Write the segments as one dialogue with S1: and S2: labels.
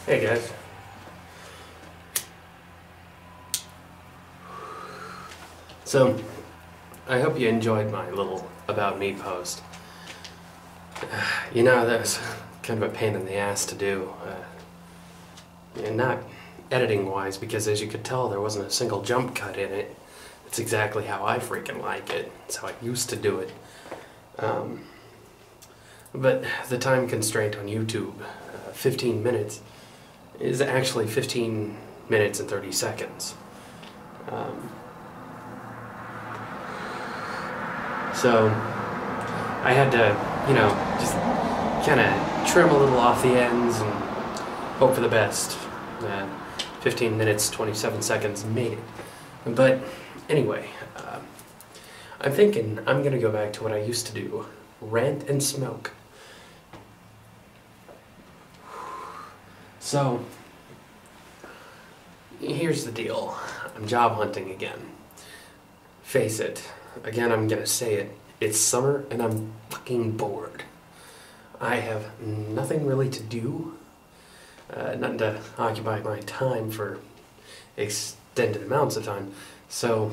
S1: Hey guys. So, I hope you enjoyed my little About Me post. That was kind of a pain in the ass to do. And not editing-wise, because as you could tell, there wasn't a single jump cut in it. It's exactly how I freaking like it. It's how I used to do it. But the time constraint on YouTube, 15 minutes, is actually 15 minutes and 30 seconds. So I had to, just kind of trim a little off the ends and hope for the best. 15 minutes, 27 seconds made it. But anyway, I'm thinking I'm going to go back to what I used to do, rant and smoke. So, here's the deal. I'm job hunting again. Face it. Again, I'm gonna say it. It's summer and I'm fucking bored. I have nothing really to do. Nothing to occupy my time for extended amounts of time. So,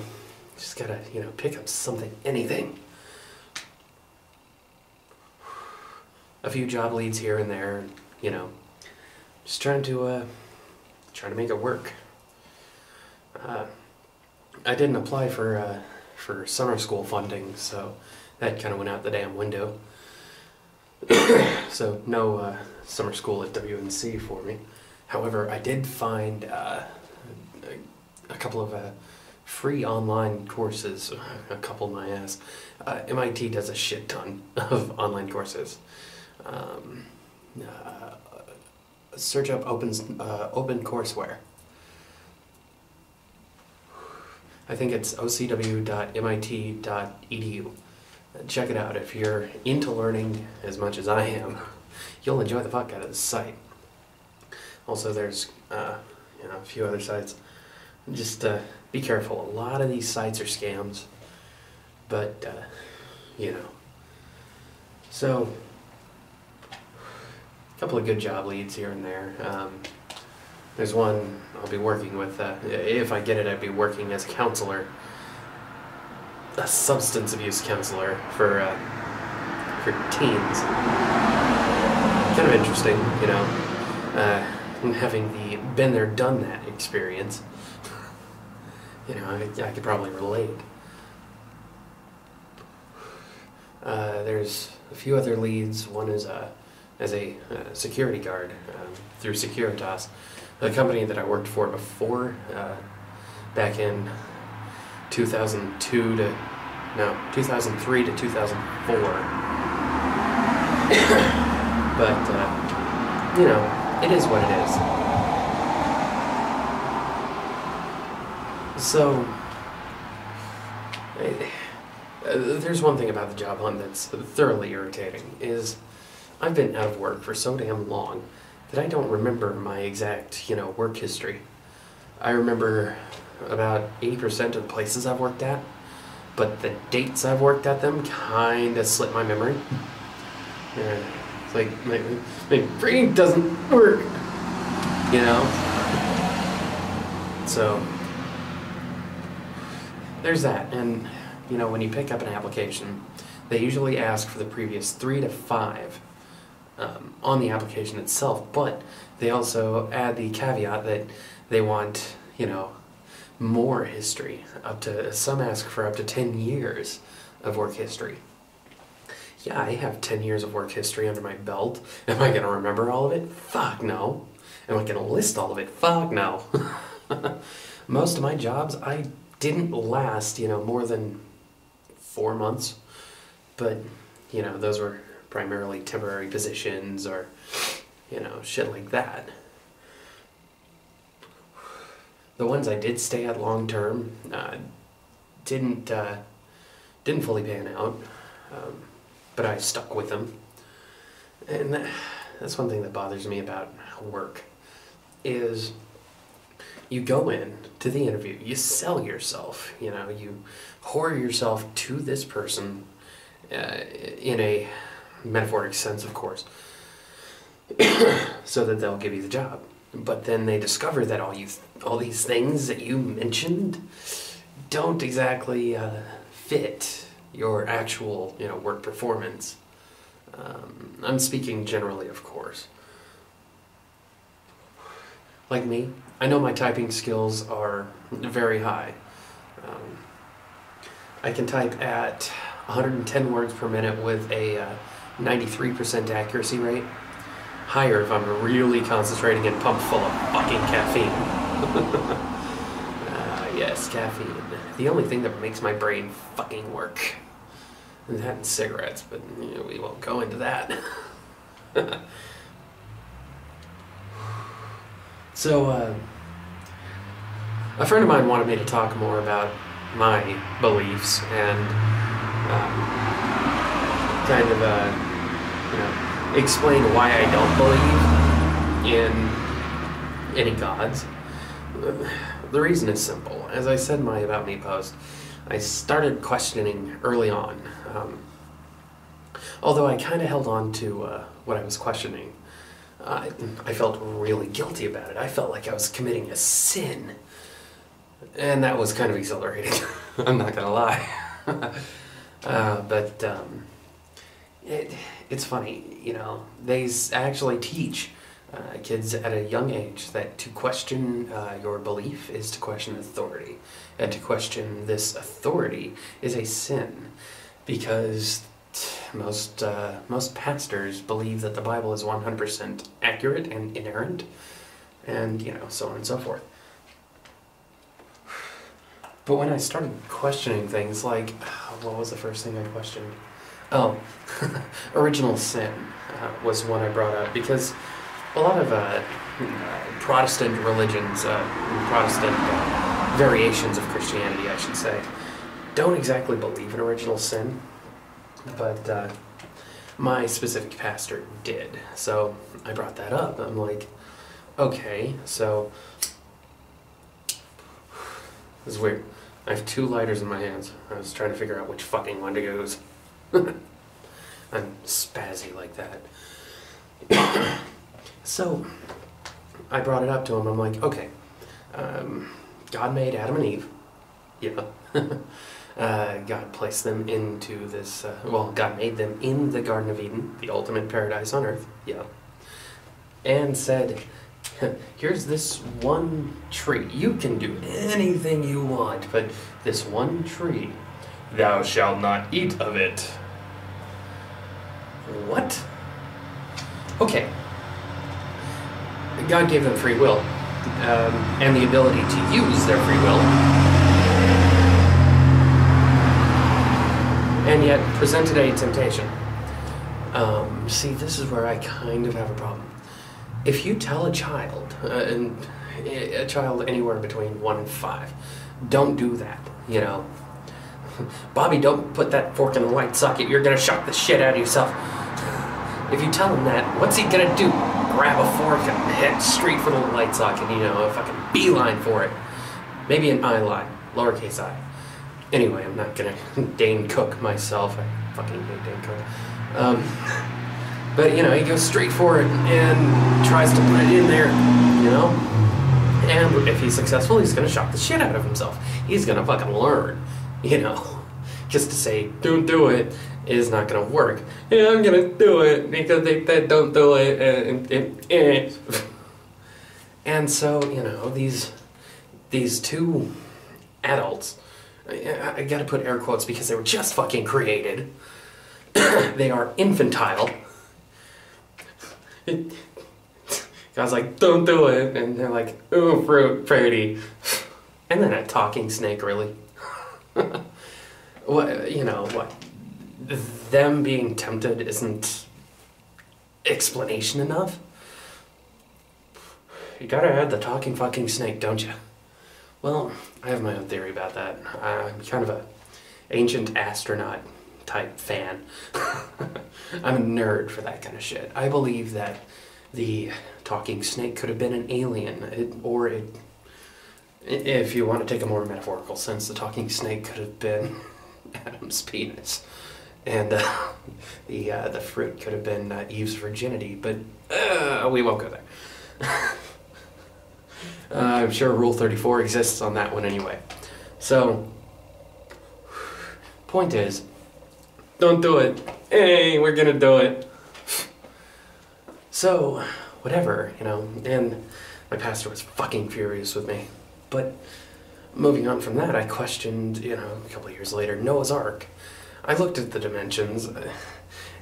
S1: just gotta, pick up something, anything. A few job leads here and there, just trying to make it work. I didn't apply for summer school funding, so that kind of went out the damn window. So no summer school at WNC for me. However, I did find a couple of free online courses. A couple, my ass. MIT does a shit ton of online courses. Search up OpenCourseWare. I think it's ocw.mit.edu. Check it out. If you're into learning as much as I am, you'll enjoy the fuck out of this site. Also, there's a few other sites. Just be careful. A lot of these sites are scams, but So, a couple of good job leads here and there. There's one I'll be working with, if I get it, I'd be working as a counselor, a substance abuse counselor for teens. Kind of interesting, having the been there, done that experience. I could probably relate. There's a few other leads. One is as a security guard through Securitas, the company that I worked for before, back in 2003 to 2004. But, it is what it is. So, there's one thing about the job hunt that's thoroughly irritating, is I've been out of work for so damn long that I don't remember my exact, work history. I remember about 80% of the places I've worked at, but the dates I've worked at them kinda slip my memory. It's like, my brain doesn't work, So, there's that. And, when you pick up an application, they usually ask for the previous 3 to 5 on the application itself, but they also add the caveat that they want, more history. Some ask for up to 10 years of work history. Yeah, I have 10 years of work history under my belt. Am I going to remember all of it? Fuck no. Am I going to list all of it? Fuck no. Most of my jobs, I didn't last, more than 4 months, but, those were primarily temporary positions or, shit like that. The ones I did stay at long term didn't fully pan out, but I stuck with them. And that's one thing that bothers me about work, is you go in to the interview, you sell yourself, you whore yourself to this person, in a metaphoric sense, of course, so that they'll give you the job. But then they discover that all these things that you mentioned don't exactly fit your actual, work performance. I'm speaking generally, of course. Like me, I know my typing skills are very high. I can type at 110 words per minute with a 93% accuracy rate. Higher if I'm really concentrating and pumped full of fucking caffeine. Yes, caffeine. The only thing that makes my brain fucking work. And that and cigarettes, but we won't go into that. So, a friend of mine wanted me to talk more about my beliefs and kind of, explain why I don't believe in any gods. The reason is simple. As I said in my About Me post, I started questioning early on. Although I kind of held on to what I was questioning. I felt really guilty about it. I felt like I was committing a sin. And that was kind of exhilarating. I'm not gonna lie. But it's funny, they actually teach kids at a young age that to question your belief is to question authority. And to question this authority is a sin. Because most pastors believe that the Bible is 100% accurate and inerrant. And, so on and so forth. But when I started questioning things like, what was the first thing I questioned? Oh, original sin was one I brought up because a lot of Protestant religions, Protestant variations of Christianity, I should say, don't exactly believe in original sin, but my specific pastor did. So I brought that up. I'm like, okay, so this is weird. I have 2 lighters in my hands. I was trying to figure out which fucking one to use. I'm spazzy like that. So, I brought it up to him. I'm like, okay, God made Adam and Eve. Yeah. God placed them into this, God made them in the Garden of Eden, the ultimate paradise on earth. Yeah. And said, here's this one tree. You can do anything you want, but this one tree, thou shalt not eat of it. What? Okay. God gave them free will, and the ability to use their free will, and yet presented a temptation. See, this is where I kind of have a problem. If you tell a child, a child anywhere between 1 and 5, don't do that, Bobby, don't put that fork in the light socket, you're gonna shock the shit out of yourself. If you tell him that, what's he gonna do? Grab a fork and head straight for the light socket, a fucking beeline for it. Maybe an eye line, lowercase I. Anyway, I'm not gonna Dane Cook myself, I fucking hate Dane Cook. But, he goes straight for it and tries to put it in there, And if he's successful, he's going to shock the shit out of himself. He's going to fucking learn, Just to say, don't do it, is not going to work. Yeah, I'm going to do it because they said don't do it. And so, these 2 adults, I got to put air quotes because they were just fucking created. They are infantile. God's like, don't do it, and they're like, ooh, fruit, pretty. And then a talking snake, really. What? Them being tempted isn't explanation enough? You gotta add the talking fucking snake, don't you? Well, I have my own theory about that. I'm kind of a ancient astronaut type fan. I'm a nerd for that kind of shit. I believe that the talking snake could have been an alien, if you want to take a more metaphorical sense, the talking snake could have been Adam's penis, and the fruit could have been Eve's virginity. But we won't go there. I'm sure Rule 34 exists on that one anyway. So, point is, don't do it. Hey, we're gonna do it. So, whatever, you know, and my pastor was fucking furious with me. But moving on from that, I questioned, you know, a couple of years later, Noah's Ark. I looked at the dimensions.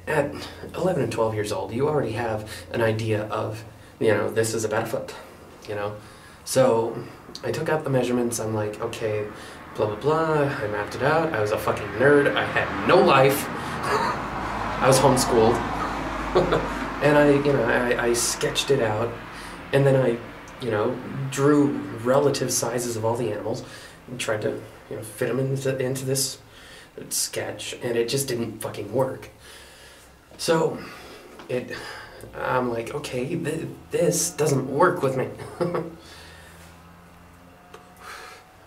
S1: At 11 and 12 years old, you already have an idea of, you know, this is about a foot, you know. So I took out the measurements. I'm like, okay, blah, blah, blah. I mapped it out. I was a fucking nerd. I had no life. I was homeschooled. And I sketched it out. And then I, you know, drew relative sizes of all the animals and tried to, you know, fit them into this sketch. And it just didn't fucking work. So I'm like, okay, this doesn't work with me.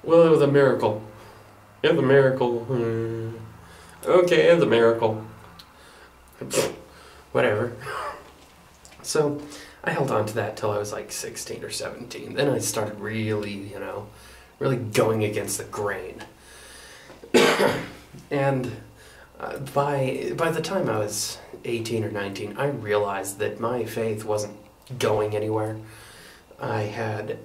S1: Well, it was a miracle. It was a miracle. Okay, it was a miracle. Whatever. So I held on to that till I was like 16 or 17. Then I started really, you know, really going against the grain. And by the time I was 18 or 19, I realized that my faith wasn't going anywhere. I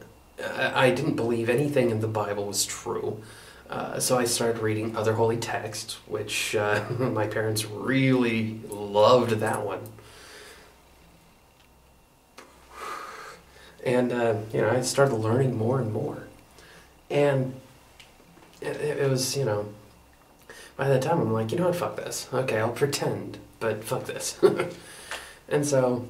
S1: didn't believe anything in the Bible was true. So I started reading other holy texts, which my parents really loved that one. And, you know, I started learning more and more. And it was, you know, by that time I'm like, you know what, fuck this. Okay, I'll pretend, but fuck this. And so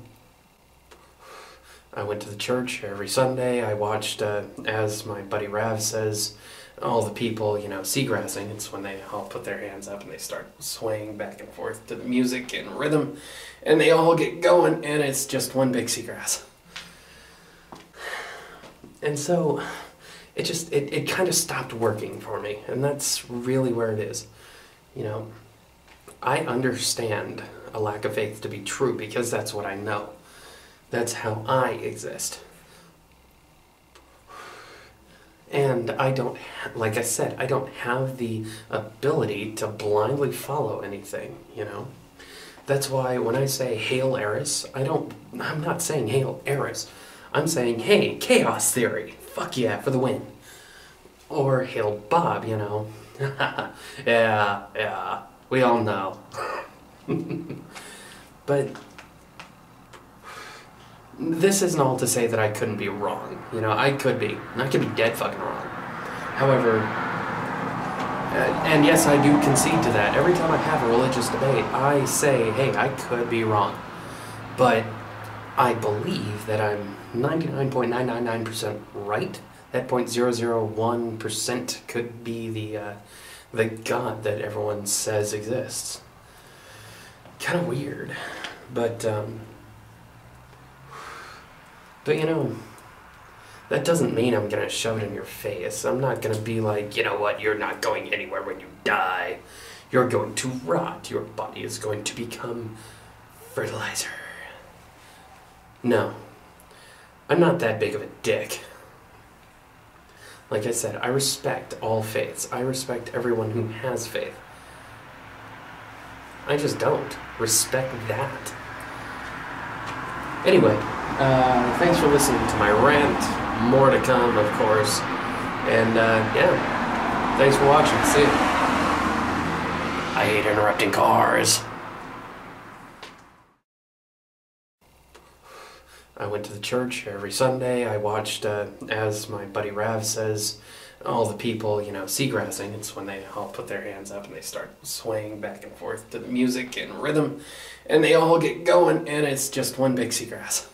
S1: I went to the church every Sunday. I watched, as my buddy Rav says, all the people, you know, seagrassing. It's when they all put their hands up and they start swaying back and forth to the music and rhythm. And they all get going, and it's just one big seagrass. And so it kind of stopped working for me. And that's really where it is. You know, I understand a lack of faith to be true because that's what I know. That's how I exist. And I don't, like I said, I don't have the ability to blindly follow anything, you know. That's why when I say Hail Eris, I'm not saying Hail Eris. I'm saying, hey, chaos theory, fuck yeah, for the win. Or Hail Bob, you know. Yeah, we all know. But this isn't all to say that I couldn't be wrong. You know, I could be. And I could be dead fucking wrong. However, and yes, I do concede to that. Every time I have a religious debate, I say, hey, I could be wrong. But I believe that I'm 99.999% right. That 0.001% could be the God that everyone says exists. Kind of weird, but you know, that doesn't mean I'm gonna shove it in your face. I'm not gonna be like, you know what, you're not going anywhere when you die. You're going to rot. Your body is going to become fertilizer. No, I'm not that big of a dick. Like I said, I respect all faiths. I respect everyone who has faith. I just don't respect that. Anyway, thanks for listening to my rant. More to come, of course. And, yeah, thanks for watching. See ya. I hate interrupting cars. I went to the church every Sunday. I watched, as my buddy Rav says, all the people, you know, seagrassing. It's when they all put their hands up and they start swaying back and forth to the music and rhythm. And they all get going, and it's just one big seagrass.